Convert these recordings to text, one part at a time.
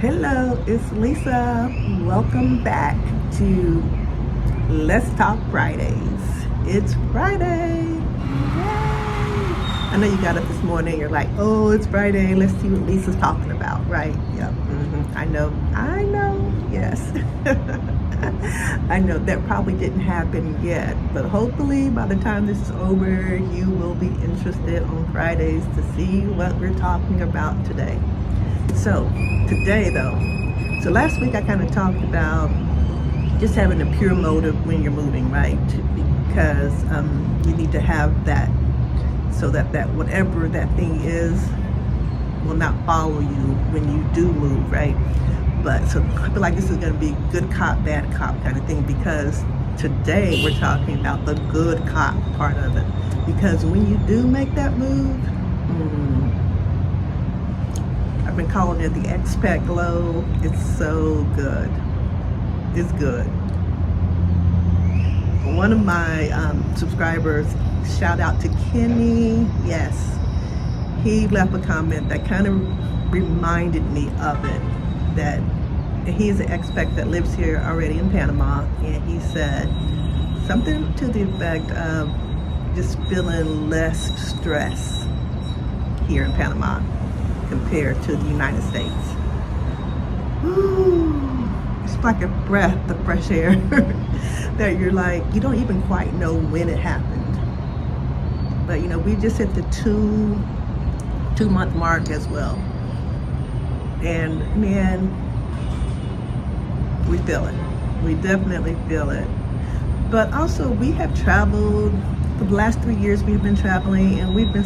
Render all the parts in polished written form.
Hello, it's Lisa. Welcome back to Let's Talk Fridays. It's Friday. Yay! I know you got up this morning, you're like, oh, it's Friday. Let's see what Lisa's talking about, right? Yep. I know, yes. I know that probably didn't happen yet, but hopefully by the time this is over, you will be interested on Fridays to see what we're talking about today. So today though, so last week I kind of talked about just having a pure motive when you're moving, right? Because you need to have that so that whatever that thing is will not follow you when you do move, right? But so I feel like this is going to be good cop, bad cop kind of thing, because today we're talking about the good cop part of it. Because when you do make that move, I've been calling it the expat glow. It's so good. It's good. One of my subscribers, shout out to Kenny, yes, he left a comment that kind of reminded me of it, that he's an expat that lives here already in Panama, and he said something to the effect of just feeling less stress here in Panama compared to the United States. It's like a breath of fresh air that you're like, you don't even quite know when it happened. But you know, we just hit the two-month mark as well. And man, we feel it. We definitely feel it. But also we have traveled, for the last 3 years we've been traveling, and we've been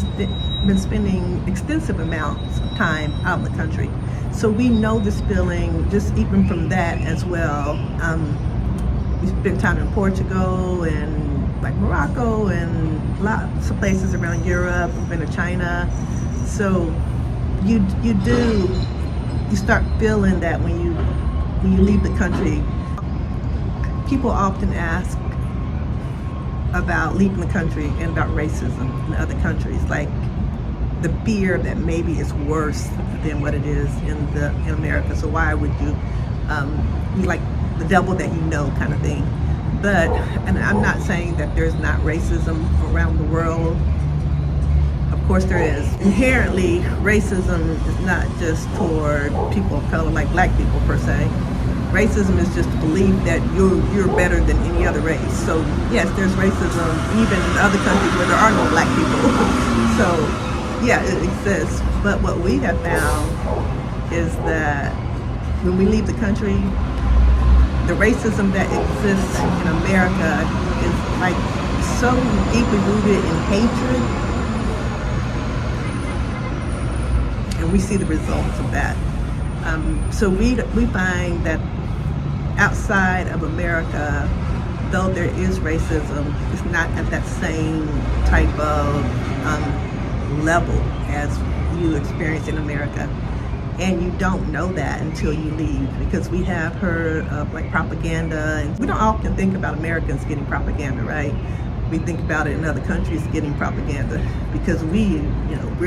spending extensive amounts of time out in the country. So we know this feeling just even from that as well. We spent time in Portugal and like Morocco and lots of places around Europe. We've been to China. So you start feeling that when you leave the country. People often ask about leaving the country and about racism in other countries, like the fear that maybe it's worse than what it is in America. So why would you be like the devil that you know kind of thing? But, and I'm not saying that there's not racism around the world. Of course there is. Inherently, racism is not just toward people of color, like black people per se. Racism is just the belief that you're better than any other race. So yes, there's racism even in other countries where there are no black people. So yeah, it exists. But what we have found is that when we leave the country, the racism that exists in America is like so deeply rooted in hatred, and we see the results of that. So we find that outside of America, though there is racism, it's not at that same type of level as you experience in America. And you don't know that until you leave, because we have heard of like propaganda, and we don't often think about Americans getting propaganda, right? We think about it in other countries getting propaganda because we're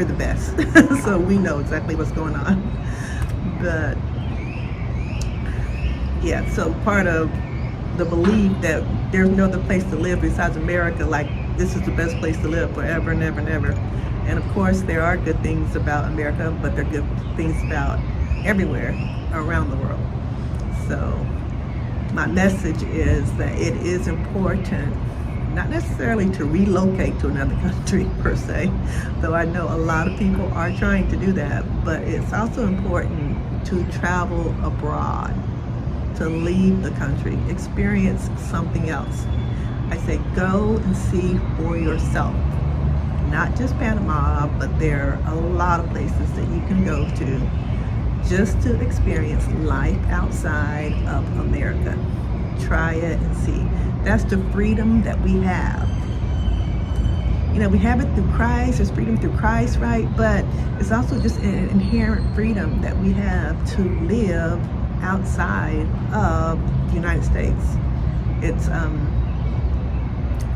the best. So we know exactly what's going on. But yeah, so part of the belief that there's no other place to live besides America, like this is the best place to live forever and ever and ever. And of course there are good things about America, but there are good things about everywhere around the world. So my message is that it is important, not necessarily to relocate to another country per se, though I know a lot of people are trying to do that, but it's also important to travel abroad, to leave the country, experience something else. I say go and see for yourself. Not just Panama, but there are a lot of places that you can go to just to experience life outside of America. Try it and see. That's the freedom that we have. You know, we have it through Christ, there's freedom through Christ, right? But it's also just an inherent freedom that we have to live outside of the United States. It's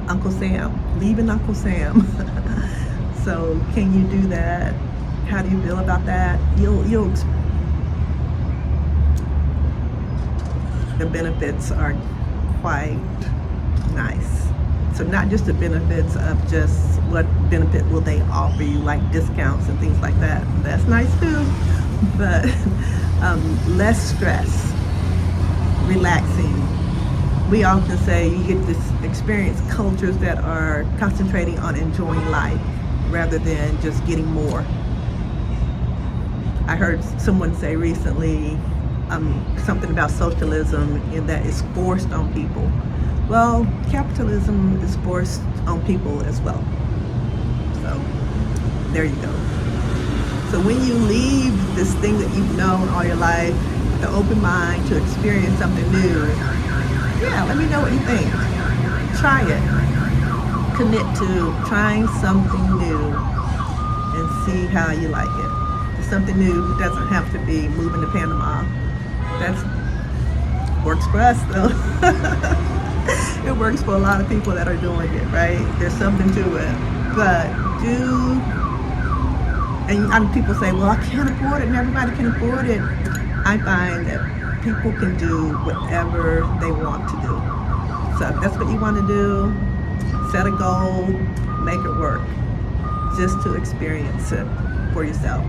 Uncle Sam, leaving Uncle Sam. So can you do that? How do you feel about that? the benefits are quite nice. So not just the benefits of just what benefit will they offer you, like discounts and things like that. That's nice too, but less stress, relaxing. We often say you get to experience cultures that are concentrating on enjoying life rather than just getting more. I heard someone say recently something about socialism and that it's forced on people. Well, capitalism is forced on people as well. So there you go. So when you leave this thing that you've known all your life with an open mind to experience something new, yeah, let me know what you think. Try it. Commit to trying something new and see how you like it. If something new doesn't have to be moving to Panama. That works for us though. It works for a lot of people that are doing it, right? There's something to it. But and people say, well, I can't afford it and everybody can afford it. I find that people can do whatever they want to do. So if that's what you want to do, set a goal, make it work, just to experience it for yourself.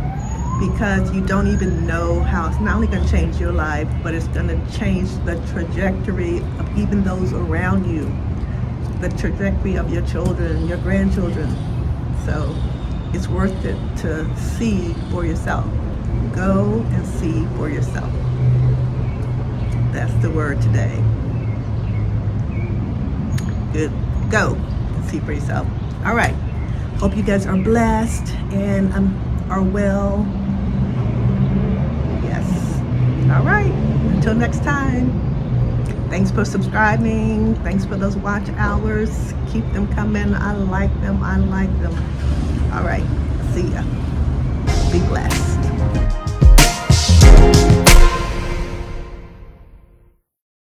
Because you don't even know how it's not only going to change your life, but it's going to change the trajectory of even those around you, the trajectory of your children, your grandchildren. So it's worth it to see for yourself. Go and see for yourself. That's the word today. Good. Go and see for yourself. All right. Hope you guys are blessed and are well. Yes. All right. Until next time. Thanks for subscribing. Thanks for those watch hours. Keep them coming. I like them. I like them. All right. See ya. Be blessed.